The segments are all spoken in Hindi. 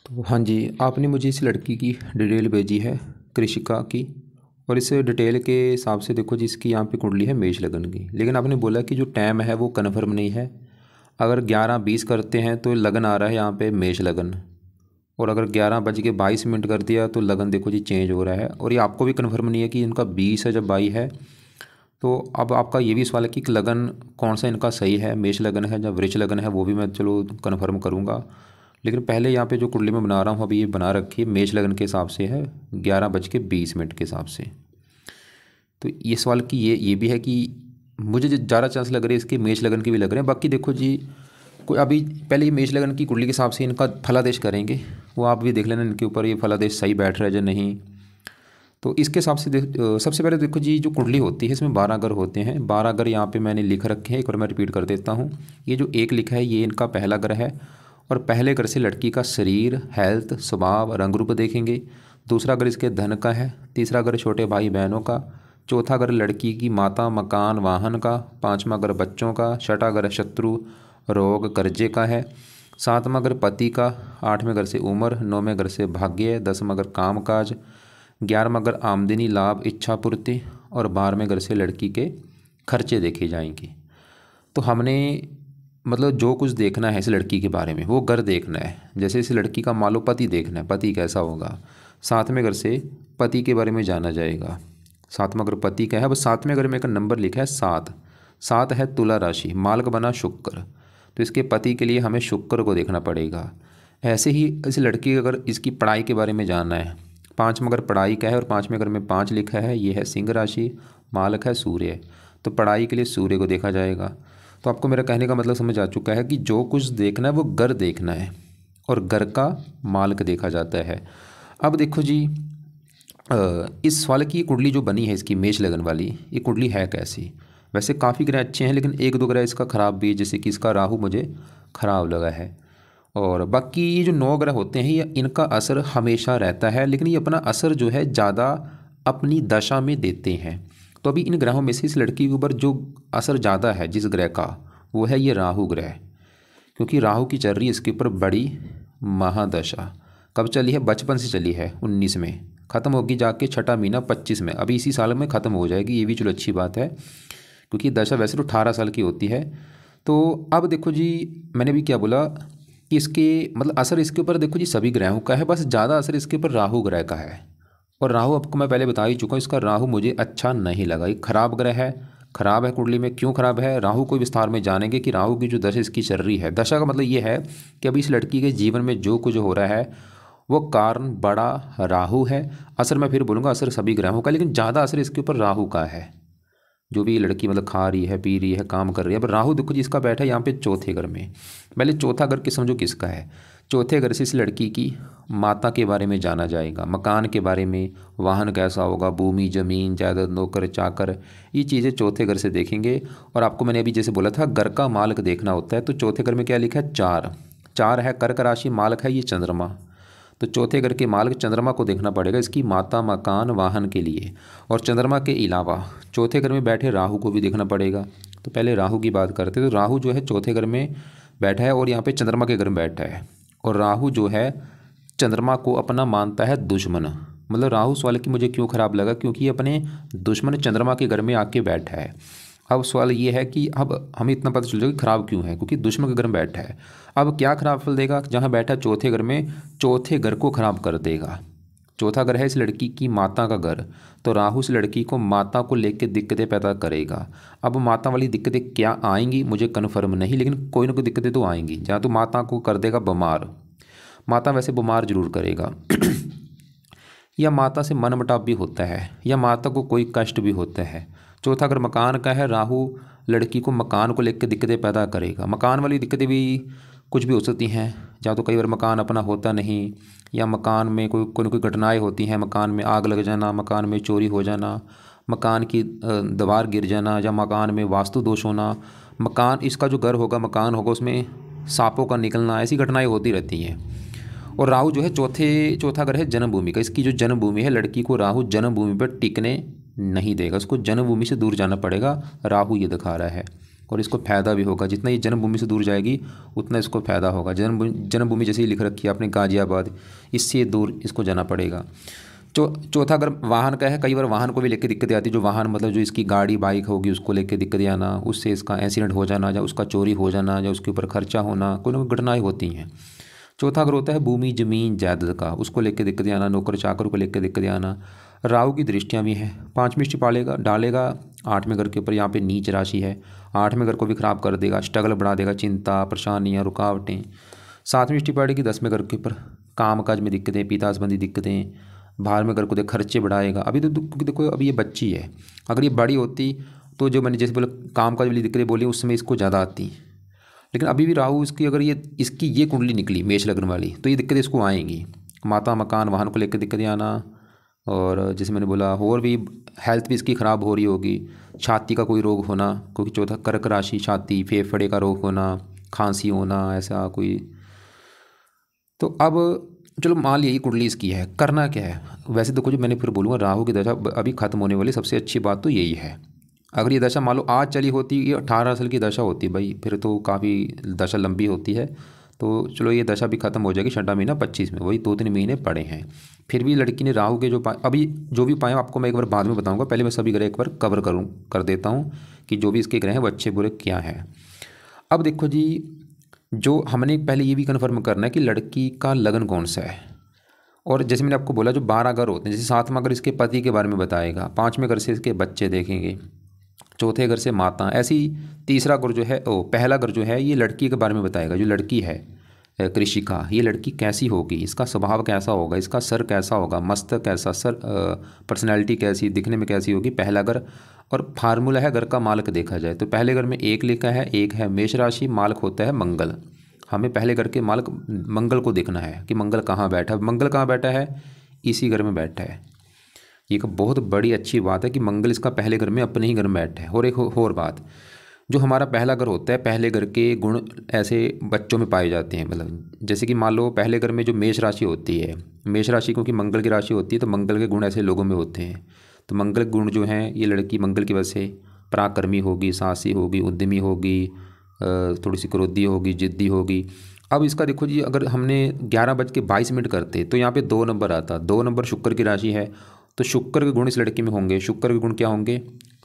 तो हाँ जी, आपने मुझे इस लड़की की डिटेल भेजी है, कृषिका की। और इस डिटेल के हिसाब से देखो जी, इसकी यहाँ पे कुंडली है मेष लगन की, लेकिन आपने बोला कि जो टाइम है वो कन्फर्म नहीं है। अगर 11:20 करते हैं तो लगन आ रहा है यहाँ पे मेष लगन, और अगर 11:22 कर दिया तो लगन देखो जी चेंज हो रहा है। और ये आपको भी कन्फर्म नहीं है कि इनका 20 है जब 22 है। तो अब आपका ये भी सवाल है कि लगन कौन सा इनका सही है, मेष लगन है या वृष लगन है, वो भी मैं चलो कन्फर्म करूँगा। लेकिन पहले यहाँ पे जो कुंडली में बना रहा हूँ अभी, ये बना रखी है मेष लगन के हिसाब से है, 11:20 के हिसाब से। तो ये सवाल कि ये भी है कि मुझे जो ज़्यादा चांस लग रहे हैं इसके मेष लगन के भी लग रहे हैं। बाकी देखो जी, कोई अभी पहले ये मेष लगन की कुंडली के हिसाब से इनका फलादेश करेंगे, वो आप भी देख लेना इनके ऊपर ये फलादेश सही बैठ रहा है या नहीं। तो इसके हिसाब से सबसे पहले देखो जी, जो कुंडली होती है इसमें 12 घर होते हैं। 12 घर यहाँ पे मैंने लिख रखे हैं, एक बार मैं रिपीट कर देता हूँ। ये जो एक लिखा है ये इनका पहला घर है, और पहले घर से लड़की का शरीर, हेल्थ, स्वभाव, रंग रूप देखेंगे। दूसरा घर इसके धन का है। तीसरा घर छोटे भाई बहनों का। चौथा घर लड़की की माता, मकान, वाहन का। पाँचवा घर बच्चों का। छठा घर शत्रु, रोग, कर्जे का है। सातवां घर पति का। आठवें घर से उम्र। नौवें घर से भाग्य। 10वां घर काम काज। 11वां घर आमदनी, लाभ, इच्छा पूर्ति। और 12वें घर से लड़की के खर्चे देखे जाएंगे। तो हमने मतलब जो कुछ देखना है इस लड़की के बारे में वो घर देखना है। जैसे इस लड़की का मान लो पति देखना है, पति कैसा होगा। 7वें घर से पति के बारे में जाना जाएगा। 7वां घर पति का है। अब 7वें घर में एक नंबर लिखा है 7। 7 है तुला राशि, मालक बना शुक्र, तो इसके पति के लिए हमें शुक्र को देखना पड़ेगा। ऐसे ही इस लड़की का अगर इसकी पढ़ाई के बारे में जानना है, 5वां घर पढ़ाई का है और 5वें घर में 5 लिखा है, ये है सिंह राशि, मालक है सूर्य, तो पढ़ाई के लिए सूर्य को देखा जाएगा। तो आपको मेरा कहने का मतलब समझ आ चुका है कि जो कुछ देखना है वो घर देखना है, और घर का मालक देखा जाता है। अब देखो जी, इस सवाल की कुंडली जो बनी है इसकी मेष लगन वाली, ये कुंडली है कैसी। वैसे काफ़ी ग्रह अच्छे हैं, लेकिन एक दो ग्रह इसका ख़राब भी है, जैसे कि इसका राहु मुझे ख़राब लगा है। और बाकी ये जो 9 ग्रह होते हैं ये इनका असर हमेशा रहता है, लेकिन ये अपना असर जो है ज़्यादा अपनी दशा में देते हैं। तो अभी इन ग्रहों में से इस लड़की के ऊपर जो असर ज़्यादा है जिस ग्रह का, वो है ये राहु ग्रह। क्योंकि राहु की चल रही है इसके ऊपर बड़ी महादशा। कब चली है? बचपन से चली है, 19 में ख़त्म होगी जाके छठा महीना 25 में, अभी इसी साल में ख़त्म हो जाएगी। ये भी चलो अच्छी बात है, क्योंकि दशा वैसे तो 18 साल की होती है। तो अब देखो जी, मैंने भी क्या बोला कि इसके मतलब असर इसके ऊपर देखो जी सभी ग्रहों का है, बस ज़्यादा असर इसके ऊपर राहु ग्रह का है। और राहु आपको मैं पहले बता ही चुका हूँ, इसका राहु मुझे अच्छा नहीं लगा, ये खराब ग्रह है, खराब है कुंडली में। क्यों खराब है, राहु को विस्तार में जानेंगे कि राहु की जो दशा इसकी चल रही है। दशा का मतलब ये है कि अभी इस लड़की के जीवन में जो कुछ हो रहा है वो कारण बड़ा राहु है। असर मैं फिर बोलूँगा असर सभी ग्रहों का, लेकिन ज़्यादा असर इसके ऊपर राहु का है। जो भी लड़की मतलब खा रही है, पी रही है, काम कर रही है। अब राहु देखो जी इसका बैठा है यहाँ पे चौथे घर में। पहले चौथा घर की समझो किसका है। चौथे घर से इस लड़की की माता के बारे में जाना जाएगा, मकान के बारे में, वाहन कैसा होगा, भूमि, जमीन, जायदाद, नौकर चाकर, ये चीज़ें चौथे घर से देखेंगे। और आपको मैंने अभी जैसे बोला था घर का मालक देखना होता है, तो चौथे घर में क्या लिखा है? 4। 4 है कर्क राशि, मालक है ये चंद्रमा। तो चौथे घर के मालक चंद्रमा को देखना पड़ेगा इसकी माता, मकान, वाहन के लिए। और चंद्रमा के अलावा चौथे घर में बैठे राहु को भी देखना पड़ेगा। तो पहले राहु की बात करते हैं। तो राहु जो है चौथे घर में बैठा है और यहाँ पे चंद्रमा के घर में बैठा है। और राहु जो है चंद्रमा को अपना मानता है दुश्मन। मतलब राहु सवाल की मुझे क्यों ख़राब लगा, क्योंकि ये अपने दुश्मन चंद्रमा के घर में आके बैठा है। अब सवाल ये है कि अब हमें इतना पता चल जाएगा कि खराब क्यों है, क्योंकि दुश्मन के घर में बैठा है। अब क्या खराब फल देगा? जहाँ बैठा चौथे घर में, चौथे घर को खराब कर देगा। चौथा घर है इस लड़की की माता का घर, तो राहु इस लड़की को माता को लेकर दिक्कतें पैदा करेगा। अब माता वाली दिक्कतें क्या आएंगी मुझे कन्फर्म नहीं, लेकिन कोई ना कोई दिक्कतें तो आएंगी। जहाँ तो माता को कर देगा बीमार, माता वैसे बीमार जरूर करेगा या माता से मनमुटाव भी होता है, या माता को कोई कष्ट भी होता है। चौथा अगर मकान का है, राहु लड़की को मकान को लेकर दिक्कतें पैदा करेगा। मकान वाली दिक्कतें भी कुछ भी हो सकती हैं, जहाँ तो कई बार मकान अपना होता नहीं, या मकान में कोई घटनाएं होती हैं, मकान में आग लग जाना, मकान में चोरी हो जाना, मकान की दीवार गिर जाना, या मकान में वास्तु दोष होना, मकान इसका जो घर होगा, मकान होगा, उसमें सांपों का निकलना, ऐसी घटनाएँ होती रहती हैं। और राहु जो है चौथा घर है जन्मभूमि का। इसकी जो जन्मभूमि है, लड़की को राहु जन्मभूमि पर टिकने नहीं देगा, उसको जन्मभूमि से दूर जाना पड़ेगा, राहु ये दिखा रहा है। और इसको फ़ायदा भी होगा। जितना ये जन्मभूमि से दूर जाएगी उतना इसको फ़ायदा होगा। जन्मभूमि जैसे ही लिख रखी है आपने गाज़ियाबाद, इससे दूर इसको जाना पड़ेगा। चौथा अगर वाहन का है, कई बार वाहन को भी लेकर दिक्कतें आती है। जो वाहन मतलब जो इसकी गाड़ी बाइक होगी उसको लेकर दिक्कतें आना, उससे इसका एक्सीडेंट हो जाना, या उसका चोरी हो जाना, या उसके ऊपर खर्चा होना, कोई ना कोई घटनाएं होती हैं। चौथा अगर होता है भूमि जमीन जायदाद का, उसको लेकर दिक्कतें आना, नौकर चाकर को लेकर दिक्कतें आना। राहु की दृष्टियाँ भी हैं। 5वीं दृष्टि डालेगा 8वें घर के ऊपर। यहाँ पे नीच राशि है, 8वें घर को भी खराब कर देगा, स्ट्रगल बढ़ा देगा, चिंता परेशानियाँ रुकावटें। 7वीं दृष्टि पड़ेगी 10वें घर के ऊपर, काम काज में दिक्कतें, पिता संबंधी दिक्कतें, बाहर में घर को देख खर्चे बढ़ाएगा। अभी तो देखो अभी ये बच्ची है, अगर ये बड़ी होती तो जो मैंने जैसे बोला काम काज वाली दिक्कतें बोली उस समय इसको ज़्यादा आती। लेकिन अभी भी राहु इसकी अगर इसकी ये कुंडली निकली मेष लग्न वाली तो ये दिक्कतें इसको आएंगी। माता मकान वाहन को लेकर दिक्कतें आना, और जैसे मैंने बोला और भी हेल्थ भी इसकी ख़राब हो रही होगी। छाती का कोई रोग होना, क्योंकि चौथा कर्क राशि, छाती फेफड़े का रोग होना, खांसी होना, ऐसा कोई। तो अब चलो मान लिया ये कुंडली इसकी है, करना क्या है। वैसे तो कुछ मैंने फिर बोलूँगा राहु की दशा अभी खत्म होने वाली, सबसे अच्छी बात तो यही है। अगर ये दशा मान लो आज चली होती, ये 18 साल की दशा होती भाई, फिर तो काफ़ी दशा लंबी होती है। तो चलो ये दशा भी खत्म हो जाएगी, 6वां महीना 25 में, वही 2-3 महीने पड़े हैं। फिर भी लड़की ने राहु के अभी जो भी पाए आपको मैं एक बार बाद में बताऊंगा। पहले मैं सभी ग्रह एक बार कवर कर देता हूँ कि जो भी इसके ग्रह हैं वो अच्छे बुरे क्या हैं। अब देखो जी, जो हमने पहले ये भी कन्फर्म करना है कि लड़की का लगन कौन सा है। और जैसे मैंने आपको बोला जो 12 घर होते हैं, जैसे 7वां घर इसके पति के बारे में बताएगा, 5वें घर से इसके बच्चे देखेंगे, चौथे घर से माता, ऐसी तीसरा घर जो है पहला घर जो है ये लड़की के बारे में बताएगा। जो लड़की है कृषिका, ये लड़की कैसी होगी, इसका स्वभाव कैसा होगा, इसका सर कैसा होगा, मस्तक कैसा, सर पर्सनैलिटी कैसी, दिखने में कैसी होगी, पहला घर। और फार्मूला है घर का मालक देखा जाए तो पहले घर में एक लिखा है, एक है मेष राशि, मालक होता है मंगल। हमें पहले घर के मालक मंगल को देखना है कि मंगल कहाँ बैठा है। मंगल कहाँ बैठा है, इसी घर में बैठा है। ये एक बहुत बड़ी अच्छी बात है कि मंगल इसका पहले घर में अपने ही घर में बैठा है। और एक और बात, जो हमारा पहला घर होता है, पहले घर के गुण ऐसे बच्चों में पाए जाते हैं। मतलब जैसे कि मान लो पहले घर में जो मेष राशि होती है, मेष राशि क्योंकि मंगल की राशि होती है तो मंगल के गुण ऐसे लोगों में होते हैं। तो मंगल गुण जो हैं ये लड़की मंगल की वजह से पराक्रमी होगी, साहसी होगी, उद्यमी होगी, थोड़ी सी क्रोधी होगी, जिद्दी होगी। अब इसका देखो जी, अगर हमने 11:22 करते तो यहाँ पे 2 नंबर आता। 2 नंबर शुक्र की राशि है, तो शुक्र के गुण इस लड़की में होंगे। शुक्र के गुण क्या होंगे,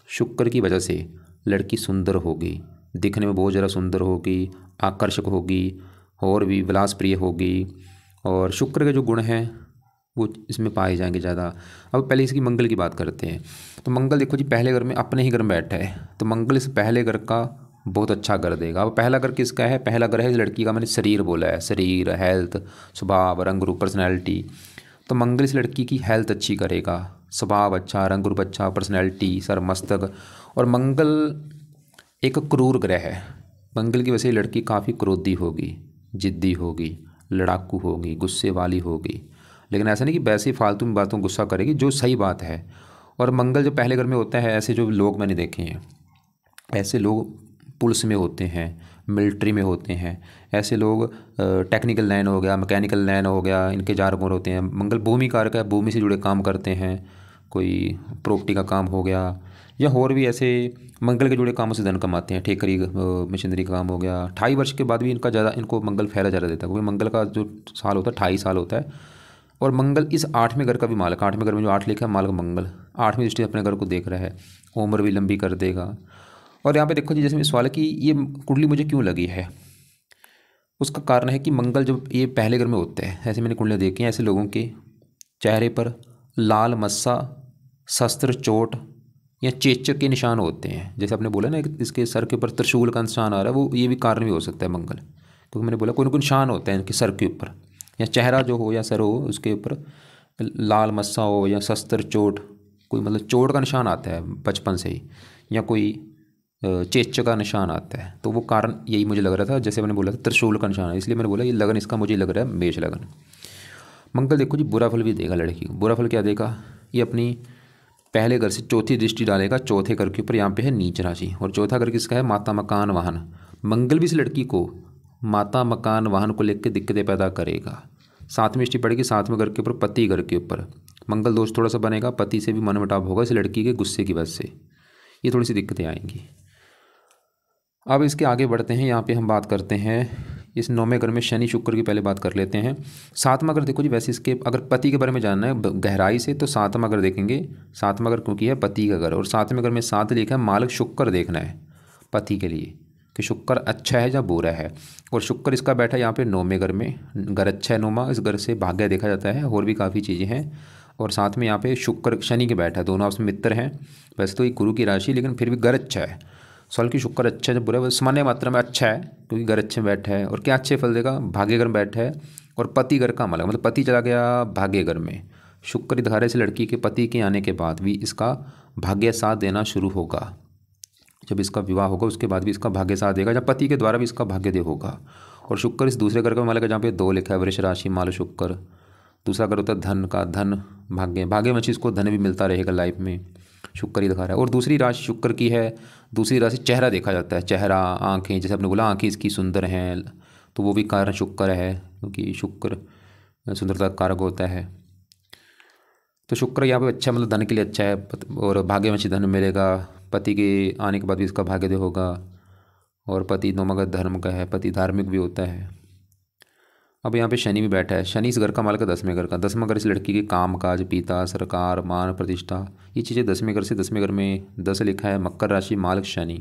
शुक्र की वजह से लड़की सुंदर होगी, दिखने में बहुत ज़्यादा सुंदर होगी, आकर्षक होगी, और भी विलास प्रिय होगी। और शुक्र के जो गुण हैं वो इसमें पाए जाएंगे ज़्यादा। अब पहले इसकी मंगल की बात करते हैं। तो मंगल देखो जी पहले घर में अपने ही घर में बैठा है, तो मंगल इस पहले घर का बहुत अच्छा कर देगा। अब पहला घर किसका है, पहला घर है इस लड़की का। मैंने शरीर बोला है, शरीर, हेल्थ, स्वभाव, रंग रूप, पर्सनैलिटी। तो मंगल इस लड़की की हेल्थ अच्छी करेगा, स्वभाव अच्छा, रंग रूप अच्छा, पर्सनैलिटी, सर मस्तक। और मंगल एक क्रूर ग्रह है, मंगल की वजह से लड़की काफ़ी क्रोधी होगी, जिद्दी होगी, लड़ाकू होगी, गुस्से वाली होगी। लेकिन ऐसा नहीं कि वैसे फालतू में बातों गुस्सा करेगी, जो सही बात है। और मंगल जो पहले घर में होता है, ऐसे जो लोग मैंने देखे हैं, ऐसे लोग पुलिस में होते हैं, मिलिट्री में होते हैं, ऐसे लोग टेक्निकल लाइन हो गया, मैकेनिकल लाइन हो गया, इनके जार होते हैं। मंगल भूमि कारक है, भूमि से जुड़े काम करते हैं, कोई प्रॉपर्टी का काम हो गया, या और भी ऐसे मंगल के जुड़े कामों से धन कमाते हैं। ठेकरी मशीनरी का काम हो गया। 28 वर्ष के बाद भी इनको मंगल फेरा ज़्यादा देता है, क्योंकि मंगल का जो साल होता है 28 साल होता है। और मंगल इस 8वें घर का भी मालक, 8वें घर में जो 8 लिखा है मालक मंगल, 8वीं दृष्टि अपने घर को देख रहा है, उम्र भी लंबी कर देगा। और यहाँ पे देखो जी, जैसे मैं सवाल की ये कुंडली मुझे क्यों लगी है, उसका कारण है कि मंगल जब ये पहले घर में होते हैं, ऐसे मैंने कुंडलियाँ देखी हैं, ऐसे लोगों के चेहरे पर लाल मस्सा, शस्त्र, चोट या चेचक के निशान होते हैं। जैसे आपने बोला ना इसके सर के ऊपर त्रिशूल का निशान आ रहा है, वो ये भी कारण भी हो सकता है मंगल, क्योंकि मैंने बोला कोई ना कोई निशान होता है इनके सर के ऊपर, या चेहरा जो हो या सर हो उसके ऊपर लाल मस्सा हो या शस्त्र चोट, कोई मतलब चोट का निशान आता है बचपन से ही, या कोई चेचक का निशान आता है। तो वो कारण यही मुझे लग रहा था, जैसे मैंने बोला था त्रिशूल का निशान है, इसलिए मैंने बोला ये लगन इसका मुझे लग रहा है मेष लगन। मंगल देखो जी बुरा फल भी देगा लड़की को। बुरा फल क्या देगा, ये अपनी पहले घर से चौथी दृष्टि डालेगा चौथे घर के ऊपर, यहाँ पे है नीच राशि। और चौथा घर किसका है, माता मकान वाहन। मंगल भी इस लड़की को माता मकान वाहन को लेकर दिक्कतें पैदा करेगा। 7वीं दृष्टि पड़ेगी 7वें घर के ऊपर, पति घर के ऊपर। मंगल दोष थोड़ा सा बनेगा, पति से भी मनमुटाव होगा इस लड़की के गुस्से की वजह से, ये थोड़ी सी दिक्कतें आएंगी। अब इसके आगे बढ़ते हैं। यहाँ पे हम बात करते हैं इस 9वें घर में शनि शुक्र की पहले बात कर लेते हैं। 7वां घर देखो जी, वैसे इसके अगर पति के बारे में जानना है गहराई से तो 7वां घर देखेंगे। 7वां घर क्योंकि है पति का घर, और 7वें घर में 7 लिखा है, मालक शुक्र देखना है पति के लिए कि शुक्र अच्छा है या बुरा है। और शुक्र इसका बैठा है यहाँ पे 9वें घर में, घर अच्छा है 9वां, इस घर से भाग्य देखा जाता है, और भी काफ़ी चीज़ें हैं। और साथ में यहाँ पे शुक्र शनि के बैठा है, दोनों आपस में मित्र हैं। वैसे तो ये गुरु की राशि, लेकिन फिर भी घर अच्छा है। सवाल की शुक्र अच्छा है जब बुरा है, सामान्य मात्रा में अच्छा है क्योंकि घर अच्छे में बैठा है। और क्या अच्छे फल देगा, भाग्य घर में बैठा है और पति घर का मालक, मतलब पति चला गया भाग्य घर में। शुक्र दिखा रहे इस लड़की के पति के आने के बाद भी इसका भाग्य साथ देना शुरू होगा। जब इसका विवाह होगा उसके बाद भी इसका भाग्य साथ देगा, जब पति के द्वारा भी इसका भाग्य दे होगा। और शुक्र इस दूसरे घर का मालक है जहाँ पे 2 लिखा है, वृष राशि माल शुक्र। दूसरा घर होता है धन का, धन भाग्य, भाग्य में इसको धन भी मिलता रहेगा लाइफ में, शुक्र ही दिखा रहा है। और दूसरी राशि शुक्र की है, दूसरी राशि चेहरा देखा जाता है, चेहरा आँखें, जैसे आपने बोला आँखें इसकी सुंदर हैं तो वो भी कारण शुक्र है क्योंकि शुक्र सुंदरता का कारक होता है। तो शुक्र यहाँ पे अच्छा, मतलब धन के लिए अच्छा है, और भाग्यवंशी धन मिलेगा, पति के आने के बाद भी इसका भाग्योदय होगा। और पति 9वां घर धर्म का है, पति धार्मिक भी होता है। अब यहाँ पे शनि भी बैठा है, शनि इस घर का मालक है 10वें घर का। 10वां घर इस लड़की के काम काज, पिता, सरकार, मान प्रतिष्ठा, ये चीज़ें 10वें घर से, 10वें घर में 10 लिखा है, मकर राशि मालक शनि।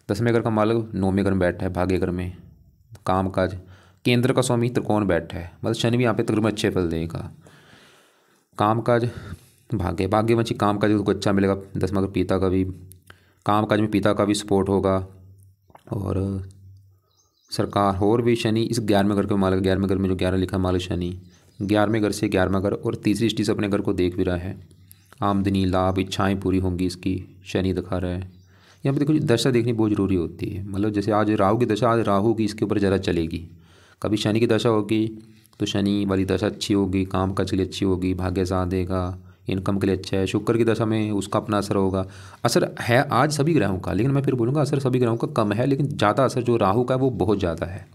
10वें घर का मालक 9वें घर में बैठा है, भाग्य घर में, काम काज, केंद्र का स्वामी त्रिकोण बैठा है, मतलब शनि भी यहाँ पे तकरीबन अच्छे फल देगा। काम काज भाग्य, भाग्यवंशी काम काज को अच्छा मिलेगा। 10वां घर पिता का भी, काम काज में पिता का भी सपोर्ट होगा। और सरकार, और भी शनि इस 11वें घर के मालक, 11वें घर में जो 11 लिखा मालक शनि, 11वें घर से 11वां घर, और तीसरी दृष्टि से अपने घर को देख भी रहा है। आमदनी, लाभ, इच्छाएं पूरी होंगी इसकी, शनि दिखा रहा है। यहाँ पे देखो दशा देखनी बहुत ज़रूरी होती है, मतलब जैसे आज राहु की दशा, आज राहु की इसके ऊपर ज़्यादा चलेगी। कभी शनि की दशा होगी तो शनि वाली दशा अच्छी होगी, काम काज के लिए अच्छी होगी, भाग्य साथ देगा, इनकम के लिए अच्छा है। शुक्र की दशा में उसका अपना असर होगा, असर है आज सभी ग्रहों का, लेकिन मैं फिर बोलूँगा असर सभी ग्रहों का कम है, लेकिन ज़्यादा असर जो राहु का है वो बहुत ज़्यादा है।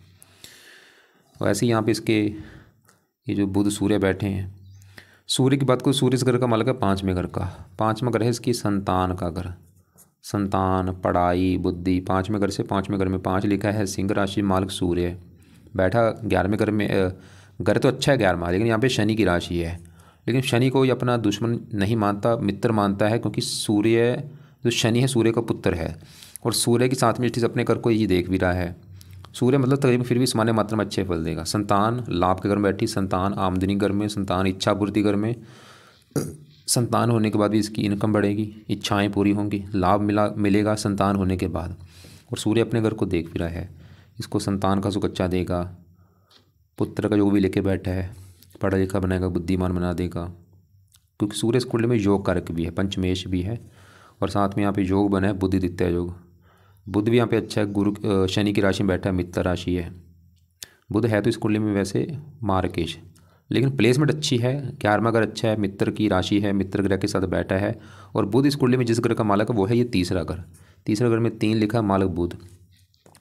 वैसे यहाँ पे इसके ये जो बुध सूर्य बैठे हैं, सूर्य की बात को, सूर्य इस घर का मालक है 5वें घर का। 5वां घर है इसकी संतान का घर, संतान, पढ़ाई, बुद्धि। 5वें घर से 5वें घर में 5 लिखा है, सिंह राशि मालक सूर्य बैठा। 11वें घर में घर तो अच्छा है 11वां, लेकिन यहाँ पे शनि की राशि है। लेकिन शनि को ये अपना दुश्मन नहीं मानता, मित्र मानता है, क्योंकि सूर्य जो शनि है सूर्य का पुत्र है, और सूर्य की 7वीं दृष्टि से अपने घर को ये देख भी रहा है। सूर्य मतलब तकरीबन फिर भी सामान्य मात्रा में अच्छे फल देगा। संतान, लाभ के घर में बैठी संतान, आमदनी घर में संतान, इच्छा पूर्ति घर में संतान होने के बाद भी इसकी इनकम बढ़ेगी, इच्छाएं पूरी होंगी, लाभ मिलेगा संतान होने के बाद। और सूर्य अपने घर को देख भी रहा है, इसको संतान का सुख अच्छा देगा। पुत्र का योग भी लेके बैठा है, पढ़ा लिखा बनाएगा, बुद्धिमान बना देगा, क्योंकि सूर्य इस कुंडली में योग कारक भी है, पंचमेश भी है। और साथ में यहाँ पे योग बना है बुद्धिदित्य योग, बुध भी यहाँ पे अच्छा है, गुरु शनि की राशि में बैठा है, मित्र राशि है। बुध है तो इस कुंडली में वैसे मार्केश, लेकिन प्लेसमेंट अच्छी है, 11वां घर अच्छा है, मित्र की राशि है, मित्र ग्रह के साथ बैठा है। और बुध इस कुंडली में जिस ग्रह का मालक है वो है ये तीसरा घर। तीसरा घर में 3 लिखा मालक बुध।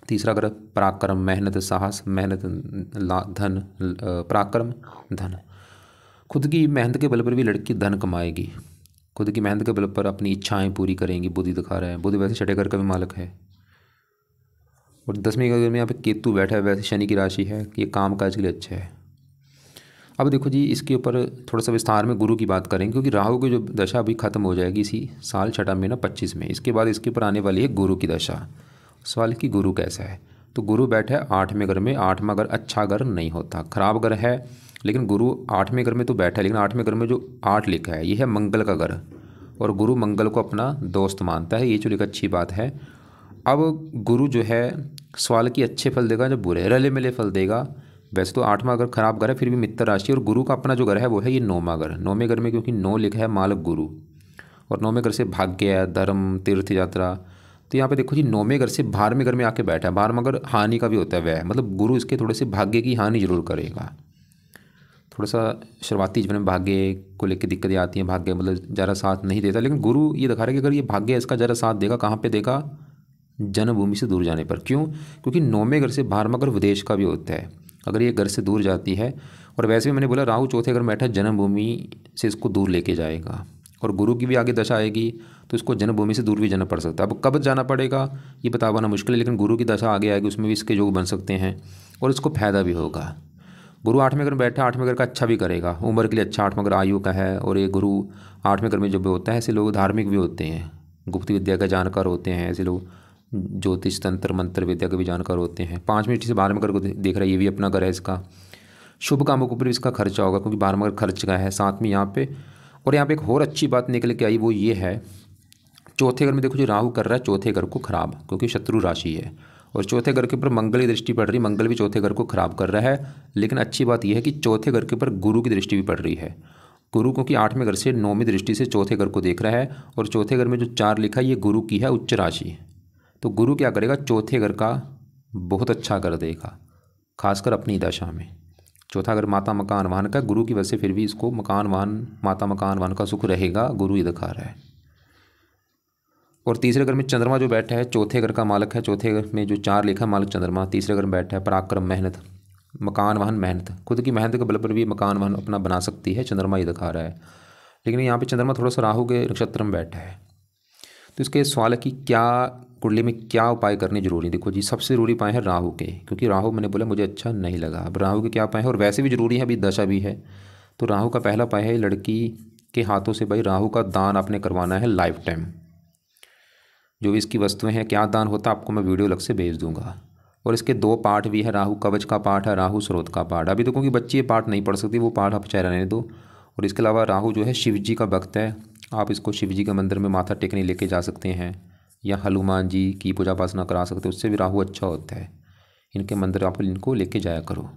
तीसरा घर पराक्रम, मेहनत, साहस, मेहनत, धन, पराक्रम, धन। खुद की मेहनत के बल पर भी लड़की धन कमाएगी, खुद की मेहनत के बल पर अपनी इच्छाएं पूरी करेंगी, बुद्धि दिखा रहा है। बुध वैसे 6ठे घर का भी मालक है। और 10वें घर में यहाँ पे केतु बैठा है, वैसे शनि की राशि है, ये काम काज के लिए अच्छा है। अब देखो जी इसके ऊपर थोड़ा सा विस्तार में गुरु की बात करेंगे, क्योंकि राहु की जो दशा अभी खत्म हो जाएगी इसी साल 6ठा महीना 25 में, इसके बाद इसके ऊपर आने वाली है गुरु की दशा। सवाल कि गुरु कैसा है, तो गुरु बैठा है 8वें घर में। 8वां घर अच्छा घर नहीं होता, खराब घर है, लेकिन गुरु 8वें घर में तो बैठा है, लेकिन 8वें घर में जो 8 लिखा है ये है मंगल का घर, और गुरु मंगल को अपना दोस्त मानता है, ये चलो एक अच्छी बात है। अब गुरु जो है सवाल की अच्छे फल देगा, जब बुरे रले मिले फल देगा। वैसे तो 8वां घर खराब घर है, फिर भी मित्र राशि, और गुरु का अपना जो घर है वो है ये 9वां घर। 9वें घर में क्योंकि 9 लिखा है मालक गुरु, और 9वें घर से भाग्य है, धर्म, तीर्थ यात्रा। तो यहाँ पे देखो जी 9वें घर से 12वें घर में आके बैठा है। 12वां घर हानि का भी होता है वह, मतलब गुरु इसके थोड़े से भाग्य की हानि जरूर करेगा। थोड़ा सा शुरुआती जीवन में भाग्य को लेकर दिक्कतें आती हैं, भाग्य मतलब ज़रा साथ नहीं देता, लेकिन गुरु ये दिखा रहा है कि अगर ये भाग्य इसका ज़रा साथ देगा, कहाँ पे देगा, जन्मभूमि से दूर जाने पर। क्यों, क्योंकि 9वें घर से 12वां घर विदेश का भी होता है, अगर ये घर से दूर जाती है। और वैसे भी मैंने बोला राहु 4थे घर में बैठा है, जन्मभूमि से इसको दूर लेके जाएगा। और गुरु की भी आगे दशा आएगी तो इसको जन्मभूमि से दूर भी जाना पड़ सकता है। अब कब जाना पड़ेगा ये बता पाना मुश्किल है, लेकिन गुरु की दशा आगे आएगी उसमें भी इसके योग बन सकते हैं और इसको फायदा भी होगा। गुरु 8वें घर में बैठा, 8वें घर का अच्छा भी करेगा, उम्र के लिए अच्छा 8वां घर आयु का है। और ये गुरु 8वें घर में जब होता है ऐसे लोग धार्मिक भी होते हैं, गुप्त विद्या का जानकार होते हैं, ऐसे लोग ज्योतिष तंत्र मंत्र विद्या के भी जानकार होते हैं। 5वें दृष्टि से 12वें घर को देख रहा है, ये भी अपना घर है इसका। शुभ कामों के ऊपर भी इसका खर्चा होगा क्योंकि 12वां घर खर्च का है साथ में यहाँ पे। और यहाँ पे एक और अच्छी बात निकल के आई, वो ये है चौथे घर में देखो जो राहु कर रहा है चौथे घर को खराब, क्योंकि शत्रु राशि है और चौथे घर के ऊपर मंगल की दृष्टि पड़ रही, मंगल भी चौथे घर को खराब कर रहा है। लेकिन अच्छी बात यह है कि चौथे घर के ऊपर गुरु की दृष्टि भी पड़ रही है। गुरु क्योंकि 8वें घर से 9वीं दृष्टि से चौथे घर को देख रहा है और चौथे घर में जो 4 लिखा है ये गुरु की है उच्च राशि। तो गुरु क्या करेगा, चौथे घर का बहुत अच्छा कर देगा, खासकर अपनी दशा में। चौथा घर माता मकान वाहन का, गुरु की वजह से फिर भी इसको मकान वाहन माता मकान वाहन का सुख रहेगा, गुरु ही दिखा रहा है। और तीसरे घर में चंद्रमा जो बैठा है चौथे घर का मालक है, चौथे घर में जो 4 लिखा है मालक चंद्रमा तीसरे घर में बैठा है। पराक्रम मेहनत मकान वाहन मेहनत, खुद की मेहनत के बल पर भी मकान वाहन अपना बना सकती है, चंद्रमा ही दिखा रहा है। लेकिन यहाँ पे चंद्रमा थोड़ा सा राहु के नक्षत्र में बैठा है। तो इसके सवाल है कि क्या कुंडली में क्या उपाय करने जरूरी। देखो जी सबसे जरूरी उपाय है राहु के, क्योंकि राहु मैंने बोला मुझे अच्छा नहीं लगा। अब राहु के क्या उपाय है, और वैसे भी जरूरी है, अभी दशा भी है। तो राहु का पहला उपाय है लड़की के हाथों से भाई राहु का दान आपने करवाना है लाइफ टाइम। जो भी इसकी वस्तुएं हैं क्या दान होता है आपको मैं वीडियो अलग से भेज दूंगा। और इसके 2 पाठ भी है, राहु कवच का पाठ है, राहु स्रोत का पाठ। अभी तो क्योंकि बच्ची ये पाठ नहीं पढ़ सकती, वो पाठ आप चाहे रहने दो। और इसके अलावा राहु जो है शिव जी का भक्त है, आप इसको शिव जी के मंदिर में माथा टेकने लेके जा सकते हैं, या हनुमान जी की पूजा उपासना करा सकते हो, उससे भी राहु अच्छा होता है। इनके मंदिर आप इनको लेके जाया करो।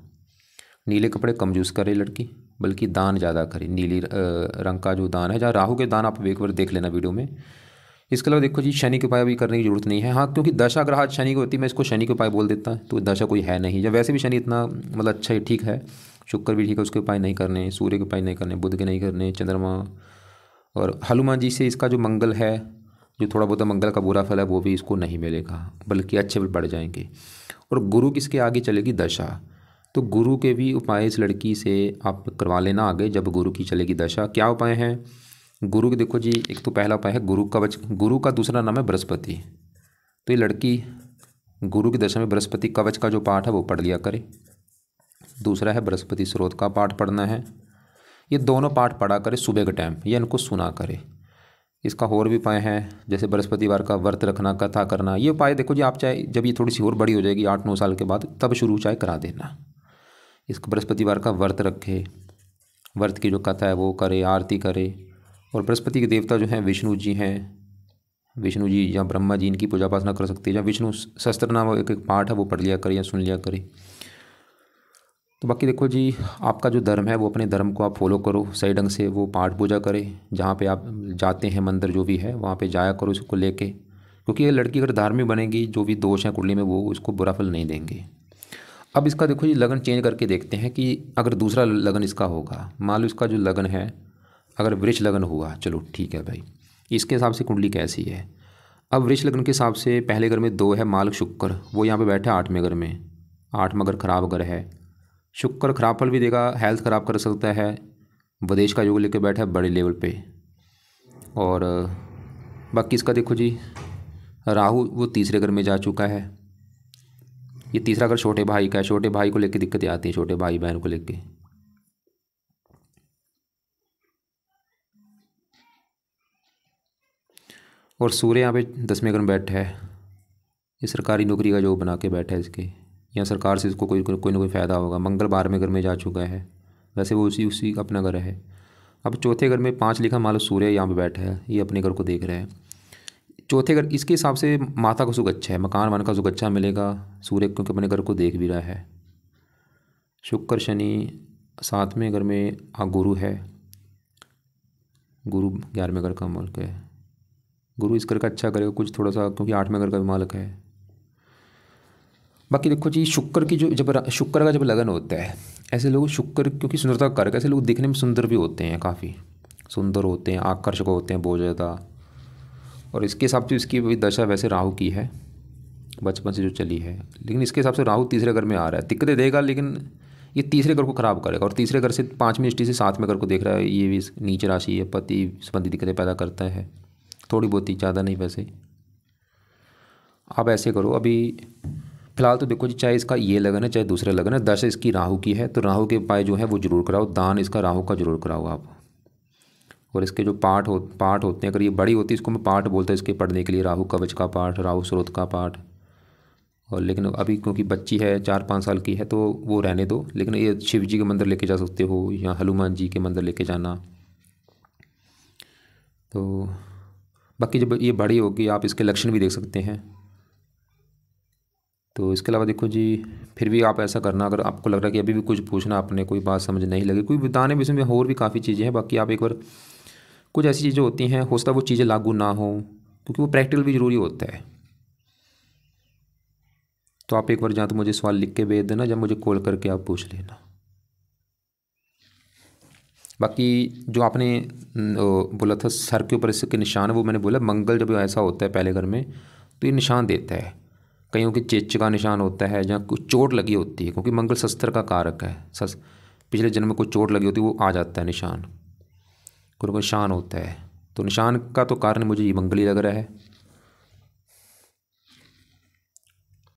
नीले कपड़े कम यूज़ करे लड़की, बल्कि दान ज़्यादा करे। नीली रंग का जो दान है, जहाँ राहु के दान आप एक बार देख लेना वीडियो में। इसके अलावा देखो जी शनि के उपाय भी करने की जरूरत नहीं है। हाँ क्योंकि दशा ग्रह शनि की होती है, मैं इसको शनि के उपाय बोल देता, तो दशा कोई है नहीं। जब वैसे भी शनि इतना मतलब अच्छा ही ठीक है, शुक्र भी ठीक है, उसके उपाय नहीं करने, सूर्य के उपाय नहीं करने, बुध के नहीं करने, चंद्रमा और हनुमान जी से इसका जो मंगल है, जो थोड़ा बहुत मंगल का बुरा फल है वो भी इसको नहीं मिलेगा, बल्कि अच्छे फल बढ़ जाएंगे। और गुरु किसके आगे चलेगी, दशा। तो गुरु के भी उपाय इस लड़की से आप करवा लेना आगे, जब गुरु की चलेगी दशा। क्या उपाय हैं गुरु के, देखो जी एक तो पहला उपाय है गुरु कवच। गुरु का दूसरा नाम है बृहस्पति। तो ये लड़की गुरु की दशा में बृहस्पति कवच का जो पाठ है वो पढ़ लिया करे। दूसरा है बृहस्पति स्रोत का पाठ पढ़ना है। ये दोनों पाठ पढ़ा करे सुबह के टाइम, या इनको सुना करे। इसका और भी उपाय है, जैसे बृहस्पतिवार का व्रत रखना, कथा करना। ये उपाय देखो जी आप चाहे जब ये थोड़ी सी और बड़ी हो जाएगी 8-9 साल के बाद, तब शुरू चाहे करा देना। इसको बृहस्पतिवार का व्रत रखे, व्रत की जो कथा है वो करे, आरती करे। और बृहस्पति के देवता जो हैं विष्णु जी हैं, विष्णु जी या ब्रह्मा जी, इनकी पूजा उपासना कर सकते हैं। या विष्णु सहस्त्र नाम एक पाठ है वो पढ़ लिया करे या सुन लिया करे। तो बाकी देखो जी आपका जो धर्म है वो अपने धर्म को आप फॉलो करो सही ढंग से, वो पाठ पूजा करें। जहाँ पे आप जाते हैं मंदिर जो भी है वहाँ पे जाया करो इसको लेके, क्योंकि ये लड़की अगर धार्मिक बनेगी, जो भी दोष हैं कुंडली में वो उसको बुरा फल नहीं देंगे। अब इसका देखो जी लगन चेंज करके देखते हैं कि अगर दूसरा लगन इसका होगा, मान लो इसका जो लगन है अगर वृष लगन हुआ, चलो ठीक है भाई, इसके हिसाब से कुंडली कैसी है। अब वृष लगन के हिसाब से पहले घर में 2 है मालक शुक्र, वो यहाँ पे बैठा है 8वें घर में। 8वां घर खराब घर है, शुक्र खराब फल भी देगा, हेल्थ खराब कर सकता है, विदेश का योग लेके बैठा है बड़े लेवल पे। और बाकी इसका देखो जी राहु वो तीसरे घर में जा चुका है। ये तीसरा घर छोटे भाई का है, छोटे भाई को लेके दिक्कतें आती हैं, छोटे भाई बहन को लेके। और सूर्य यहाँ पे 10वें घर में बैठा है, ये सरकारी नौकरी का जो बना के बैठा है इसके, या सरकार से इसको कोई ना कोई फ़ायदा होगा। मंगल 12वें घर में जा चुका है, वैसे वो उसी अपना घर है। अब चौथे घर में 5 लिखा, मान लो सूर्य यहाँ पे बैठा है, ये अपने घर को देख रहा है। चौथे घर इसके हिसाब से माता का सुख अच्छा है, मकान वन का सुख अच्छा मिलेगा, सूर्य क्योंकि अपने घर को देख भी रहा है। शुक्र शनि 7वें घर में गुरु है, गुरु 11वें घर का मालक है। गुरु इस घर का अच्छा करेगा कुछ थोड़ा सा, क्योंकि 8वें घर का भी मालक है। बाकी देखो जी शुक्र की जब शुक्र का जब लगन होता है, ऐसे लोग शुक्र क्योंकि सुंदरता का कारक, ऐसे लोग दिखने में सुंदर भी होते हैं, काफ़ी सुंदर होते हैं, आकर्षक होते हैं बहुत ज़्यादा। और इसके हिसाब से इसकी भी दशा वैसे राहु की है, बचपन से जो चली है। लेकिन इसके हिसाब से राहु तीसरे घर में आ रहा है, दिक्कतें देगा, लेकिन ये तीसरे घर को ख़राब करेगा। और तीसरे घर से 5वीं दृष्टि से 7वें घर को देख रहा है, ये भी नीच राशि है, पति संबंधी दिक्कतें पैदा करता है थोड़ी बहुत ही, ज़्यादा नहीं वैसे। आप ऐसे करो, अभी फिलहाल तो देखो जी, चाहे इसका ये लगन है चाहे दूसरा लगन है, दशा इसकी राहु की है, तो राहु के उपाय जो है वो जरूर कराओ, दान इसका राहु का जरूर कराओ आप। और इसके जो पाठ होते हैं, अगर ये बड़ी होती है इसको मैं पाठ बोलता है इसके पढ़ने के लिए, राहु कवच का पाठ, राहु स्रोत का पाठ। और लेकिन अभी क्योंकि बच्ची है 4-5 साल की है तो वो रहने दो, लेकिन ये शिव जी के मंदिर लेके जा सकते हो या हनुमान जी के मंदिर लेके जाना। तो बाकी जब ये बड़ी होगी आप इसके लक्षण भी देख सकते हैं। तो इसके अलावा देखो जी, फिर भी आप ऐसा करना, अगर आपको लग रहा है कि अभी भी कुछ पूछना आपने, कोई बात समझ नहीं लगी, कोई बताने भी इसमें और भी काफ़ी चीज़ें हैं, बाकी आप एक बार, कुछ ऐसी चीज़ें होती हैं हो सकता है वो चीज़ें लागू ना हो, क्योंकि वो प्रैक्टिकल भी ज़रूरी होता है। तो आप एक बार जहाँ तो मुझे सवाल लिख के भेज देना, जब मुझे कॉल करके आप पूछ लेना। बाकी जो आपने बोला था सर के ऊपर इसके निशान है, वो मैंने बोला मंगल जब ऐसा होता है पहले घर में तो ये निशान देता है। कईयों के चेच का निशान होता है, जहाँ कुछ चोट लगी होती है, क्योंकि मंगल शस्त्र का कारक है। पिछले जन्म में कुछ चोट लगी होती है वो आ जाता है निशान, कोई निशान होता है। तो निशान का तो कारण मुझे ये मंगल ही लग रहा है।